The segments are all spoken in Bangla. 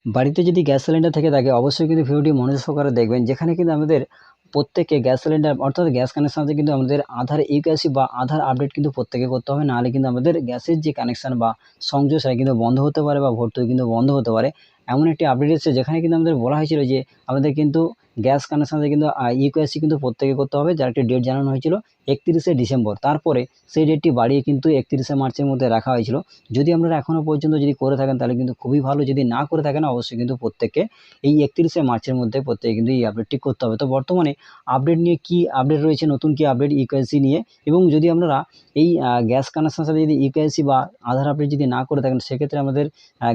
বাড়িতে যদি গ্যাস সিলিন্ডার থেকে থাকে অবশ্যই কিন্তু ভিডিওটি মনোযোগ সহকারে দেখবেন, যেখানে কিন্তু আমাদের প্রত্যেককে গ্যাস সিলিন্ডার অর্থাৎ গ্যাস কানেকশানতে কিন্তু আমাদের আধার ইউকেআইসি বা আধার আপডেট কিন্তু প্রত্যেকে করতে হবে, নাহলে কিন্তু আমাদের গ্যাসের যে কানেকশান বা সংযোগ সেটা কিন্তু বন্ধ হতে পারে বা ভর্তুকি কিন্তু বন্ধ হতে পারে। এমন একটি আপডেট এসেছে যেখানে কিন্তু আমাদের বলা হয়েছিল যে আমাদের কিন্তু গ্যাস কানেকশানতে কিন্তু ইউকেআইসি কিন্তু প্রত্যেকে করতে হবে, যার একটি ডেট জানানো হয়েছিল 31শে ডিসেম্বর। তারপরে সেই ডেটটি বাড়িয়ে কিন্তু 31শে মার্চের মধ্যে রাখা হয়েছিল। যদি আপনারা এখনও পর্যন্ত যদি করে থাকেন তাহলে কিন্তু খুবই ভালো, যদি না করে থাকেন অবশ্যই কিন্তু প্রত্যেককে এই 31শে মার্চের মধ্যে প্রত্যেকে কিন্তু এই আপডেটটি করতে হবে। তো বর্তমানে আপডেট নিয়ে কি আপডেট রয়েছে, নতুন কি আপডেট ইউকেআইসি নিয়ে, এবং যদি আপনারা এই গ্যাস কানেকশানের সাথে যদি ইউকেআইসি বা আধার আপডেট যদি না করে থাকেন সেক্ষেত্রে আমাদের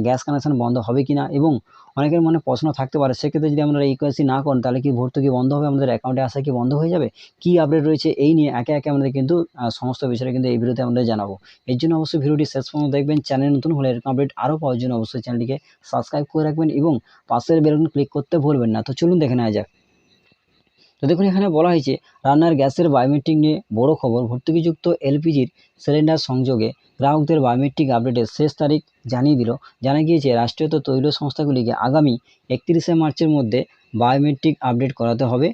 গ্যাস কানেকশান বন্ধ হবে কিনা, এবং অনেকের মনে প্রশ্ন থাকতে পারে সেক্ষেত্রে যদি আপনারা ইউকেআইসি না করেন তাহলে কি ভর্তুকি বন্ধ হবে, আমাদের অ্যাকাউন্টে আসা কি বন্ধ হয়ে যাবে, কি আপডেট রয়েছে এই নিয়ে একে একে আমাদের কিন্তু সমস্ত বিষয়ে কিন্তু এই ভিডিওতে আমরা জানাবো। এর জন্য অবশ্যই ভিডিওটি শেষ পর্যন্ত দেখবেন। চ্যানেল নতুন হলে এরকম আপডেট আরও পাওয়ার জন্য অবশ্যই চ্যানেলটিকে সাবস্ক্রাইব করে রাখবেন এবং পাশের বেল আইকন ক্লিক করতে ভুলবেন না। তো চলুন দেখে নেওয়া যাক। তো দেখুন এখানে বলা হয়েছে রান্নার গ্যাসের বায়োমেট্রিক নিয়ে বড় খবর, ভর্তুকিযুক্ত এলপিজির সিলিন্ডার সংযোগে গ্রাহকদের বায়োমেট্রিক আপডেটের শেষ তারিখ জানিয়ে দিল। জানা গিয়েছে রাষ্ট্রায়ত্ত তৈল সংস্থাগুলিকে আগামী 31শে মার্চের মধ্যে বায়োমেট্রিক আপডেট করাতে হবে,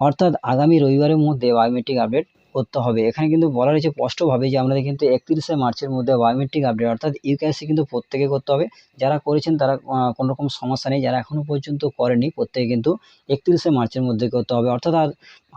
অর্থাৎ আগামী রবিবারের মধ্যে বায়োমেট্রিক আপডেট করতে হবে। এখানে কিন্তু বলা রয়েছে স্পষ্টভাবে যে আমাদের কিন্তু 31শে মার্চের মধ্যে বায়োমেট্রিক আপডেট অর্থাৎ ইউকেআইসি কিন্তু প্রত্যেকে করতে হবে। যারা করেছেন তারা কোনো রকম সমস্যা নেই, যারা এখনও পর্যন্ত করেনি প্রত্যেকে কিন্তু 31শে মার্চের মধ্যে করতে হবে, অর্থাৎ আর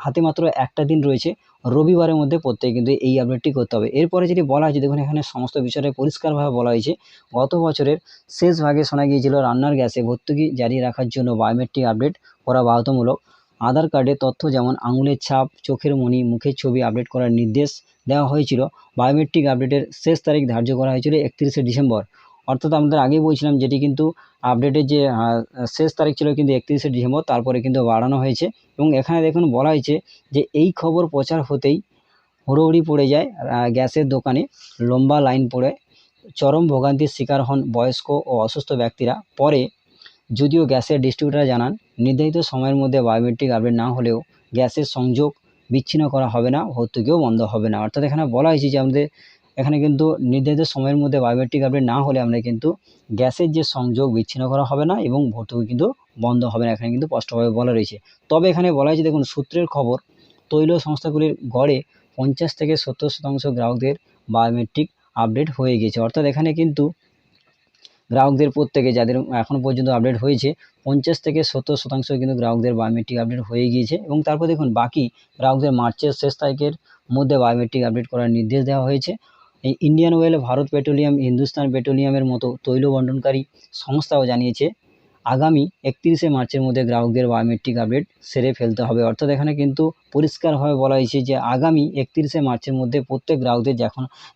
হাতে মাত্র একটা দিন রয়েছে, রবিবারের মধ্যে প্রত্যেকে কিন্তু এই আপডেটটি করতে হবে। এরপরে যেটি বলা হয়েছে দেখুন এখানে সমস্ত বিষয়টা পরিষ্কারভাবে বলা হয়েছে। গত বছরের শেষ ভাগে শোনা গিয়েছিল রান্নার গ্যাসে ভর্তুকি জারি রাখার জন্য বায়োমেট্রিক আপডেট করা বাধ্যতামূলক। আধার কার্ডের তথ্য যেমন আঙুলের ছাপ, চোখের মণি, মুখের ছবি আপডেট করার নির্দেশ দেওয়া হয়েছিল। বায়োমেট্রিক আপডেটের শেষ তারিখ ধার্য করা হয়েছিল 31শে ডিসেম্বর, অর্থাৎ আমাদের আগেই বলছিলাম যেটি কিন্তু আপডেটের যে শেষ তারিখ ছিল কিন্তু 31শে ডিসেম্বর, তারপরে কিন্তু বাড়ানো হয়েছে। এবং এখানে দেখুন বলা হয়েছে যে এই খবর প্রচার হতেই হুড়োহুড়ি পড়ে যায় গ্যাসের দোকানে, লম্বা লাইন পড়ে চরম ভোগান্তির শিকার হন বয়স্ক ও অসুস্থ ব্যক্তিরা। পরে যদিও গ্যাসের ডিস্ট্রিবিউটর জানান নির্ধারিত সময়ের মধ্যে বায়োমেট্রিক আপডেট না হলেও গ্যাসের সংযোগ বিচ্ছিন্ন করা হবে না, ভর্তুকিও বন্ধ হবে না। অর্থাৎ এখানে বলা হয়েছে যে আমাদের এখানে কিন্তু নির্ধারিত সময়ের মধ্যে বায়োমেট্রিক আপডেট না হলে আমরা কিন্তু গ্যাসের যে সংযোগ বিচ্ছিন্ন করা হবে না এবং ভর্তুকি কিন্তু বন্ধ হবে না, এখানে কিন্তু স্পষ্টভাবে বলা রয়েছে। তবে এখানে বলা হয়েছে দেখুন সূত্রের খবর, তৈল সংস্থাগুলির গড়ে 50 থেকে 70% গ্রাহকদের বায়োমেট্রিক আপডেট হয়ে গেছে। অর্থাৎ এখানে কিন্তু গ্রাহকদের প্রত্যেকে যাদের এখনও পর্যন্ত আপডেট হয়েছে 50 থেকে 70% কিন্তু গ্রাহকদের বায়োমেট্রিক আপডেট হয়ে গিয়েছে। এবং তারপর দেখুন বাকি গ্রাহকদের মার্চের শেষ তারিখের মধ্যে বায়োমেট্রিক আপডেট করার নির্দেশ দেওয়া হয়েছে। এই Indian Oil, Bharat Petroleum, Hindustan পেট্রোলিয়ামের মতো তৈল বণ্টনকারী সংস্থাও জানিয়েছে আগামী 31শে মার্চের মধ্যে গ্রাহকদের বায়োমেট্রিক আপডেট সেরে ফেলতে হবে। অর্থাৎ এখানে কিন্তু পরিষ্কারভাবে বলা হয়েছে যে আগামী 31শে মার্চের মধ্যে প্রত্যেক গ্রাহকদের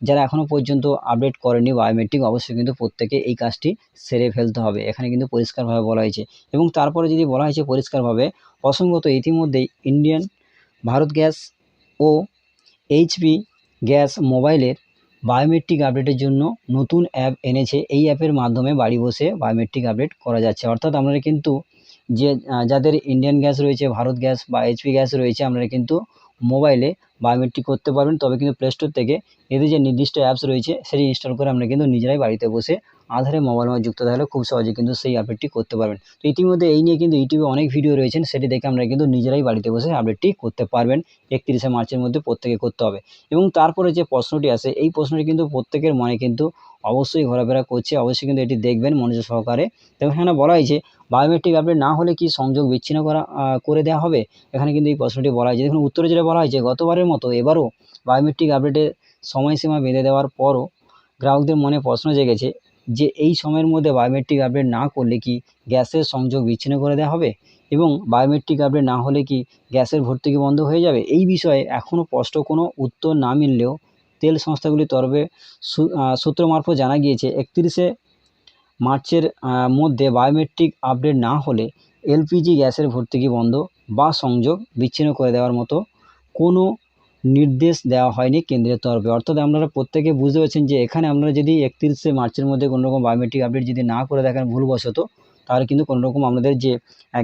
যারা এখনও পর্যন্ত আপডেট করেনি বায়োমেট্রিক অবশ্যই কিন্তু প্রত্যেকে এই কাজটি সেরে ফেলতে হবে, এখানে কিন্তু পরিষ্কারভাবে বলা হয়েছে। এবং তারপরে যদি বলা হয়েছে পরিষ্কারভাবে, প্রসঙ্গত ইতিমধ্যেই ইন্ডিয়ান, ভারত গ্যাস ও এইচপি গ্যাস মোবাইলের বায়োমেট্রিক আপডেটের জন্য নতুন অ্যাপ এনেছে। এই অ্যাপের মাধ্যমে বাড়ি বসে বায়োমেট্রিক আপডেট করা যাচ্ছে। অর্থাৎ আপনারা কিন্তু যে যাদের ইন্ডিয়ান গ্যাস রয়েছে, ভারত গ্যাস বা এইচপি গ্যাস রয়েছে, আপনারা কিন্তু মোবাইলে বায়োমেট্রিক করতে পারবেন। তবে কিন্তু প্লে স্টোর থেকে এদের যে নির্দিষ্ট অ্যাপস রয়েছে সেটি ইনস্টল করে আমরা কিন্তু নিজেরাই বাড়িতে বসে আধারে মোবাইল নম্বর যুক্ত থাকলে খুব সহজে কিন্তু সেই আপডেটটি করতে পারবেন। তো ইতিমধ্যে এই নিয়ে কিন্তু ইউটিউবে অনেক ভিডিও রয়েছেন, সেটি দেখে আমরা কিন্তু নিজেরাই বাড়িতে বসে আপডেটটি করতে পারবেন। 31শে মার্চের মধ্যে প্রত্যেকে করতে হবে। এবং তারপরে যে প্রশ্নটি আসে এই প্রশ্নটি কিন্তু প্রত্যেকের মনে কিন্তু অবশ্যই ঘোরাফেরা করছে, অবশ্যই কিন্তু এটি দেখবেন মনোযোগ সহকারে। তো এখানে বলা হয়েছে বায়োমেট্রিক আপডেট না হলে কি সংযোগ বিচ্ছিন্ন করে দেওয়া হবে, এখানে কিন্তু এই প্রশ্নটি বলা হয়েছে। দেখুন উত্তরে যেটা বলা হয়েছে গতবারের মতো এবারও বায়োমেট্রিক আপডেটের সময়সীমা বেঁধে দেওয়ার পরও গ্রাহকদের মনে প্রশ্ন জেগেছে যে এই সময়ের মধ্যে বায়োমেট্রিক আপডেট না করলে কি গ্যাসের সংযোগ বিচ্ছিন্ন করে দেওয়া হবে, এবং বায়োমেট্রিক আপডেট না হলে কি গ্যাসের ভর্তুকি বন্ধ হয়ে যাবে। এই বিষয়ে এখনও স্পষ্ট কোনো উত্তর না মিললেও তেল সংস্থাগুলির তরফে সূত্র মারফত জানা গিয়েছে 31শে মার্চের মধ্যে বায়োমেট্রিক আপডেট না হলে এলপিজি গ্যাসের ভর্তুকি বন্ধ বা সংযোগ বিচ্ছিন্ন করে দেওয়ার মতো কোনো নির্দেশ দেওয়া হয়নি কেন্দ্রের তরফে। অর্থাৎ আপনারা প্রত্যেকে বুঝতে পারছেন যে এখানে আপনারা যদি 31শে মার্চের মধ্যে কোনো রকম বায়োমেট্রিক আপডেট যদি না করে দেখেন ভুলবশত, তাহলে কিন্তু কোনো রকম আপনাদের যে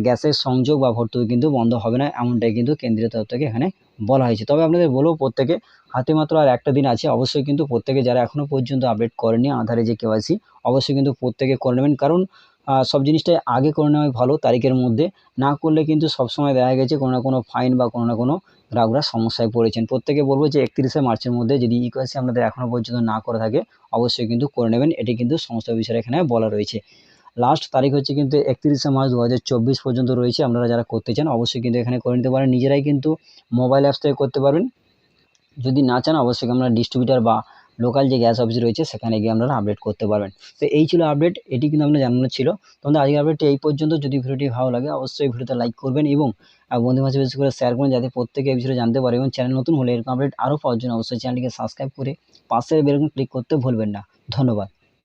গ্যাসের সংযোগ বা ভর্তুকি কিন্তু বন্ধ হবে না, এমনটাই কিন্তু কেন্দ্রীয় তরফ থেকে এখানে বলা হয়েছে। তবে আপনাদের বলবো প্রত্যেকে হাতে মাত্র আর একটা দিন আছে, অবশ্যই কিন্তু প্রত্যেকে যারা এখনও পর্যন্ত আপডেট করেনি আধারে যে কেওয়াইসি অবশ্যই কিন্তু প্রত্যেকে করে নেবেন। কারণ সব জিনিসটাই আগে করে নেওয়াই ভালো তারিখের মধ্যে। না করলে কিন্তু সবসময় দেখা গেছে কোনো না কোনো ফাইন বা কোনো না কোনো গ্রাহকরা সমস্যায় পড়েছেন। প্রত্যেকে বলব যে 31শে মার্চের মধ্যে যদি ইকেওয়াইসি আপনাদের এখনো পর্যন্ত না করা থাকে অবশ্যই কিন্তু করে নেবেন। এটি কিন্তু সমস্ত বিষয়ে এখানে বলা রয়েছে। লাস্ট তারিখ হচ্ছে কিন্তু 31শে মার্চ 2024 পর্যন্ত রয়েছে। আপনারা যারা করতে চান অবশ্যই কিন্তু এখানে করে নিতে পারেন। নিজেরাই কিন্তু মোবাইল অ্যাপস থেকে করতে পারবেন। যদি না চান অবশ্যই আপনারা ডিস্ট্রিবিউটর বা লোকাল যে গ্যাস অফিস রয়েছে সেখানে গিয়ে আপনারা আপডেট করতে পারবেন। তো এই ছিল আপডেট, এটি কিন্তু আপনার জানানো ছিল। তোমাদের আজকের আপডেটটি এই পর্যন্ত। যদি ভিডিওটি ভালো লাগে অবশ্যই ভিডিওতে লাইক করবেন এবং বন্ধুদের মাঝে বেশি করে শেয়ার করুন যাতে প্রত্যেকে এই বিষয়ে জানতে পারে এবং চ্যানেল নতুন হলে এরকম আপডেট আরও পাওয়ার জন্য অবশ্যই চ্যানেলটিকে সাবস্ক্রাইব করে পাশের বেল আইকন ক্লিক করতে ভুলবেন না। ধন্যবাদ।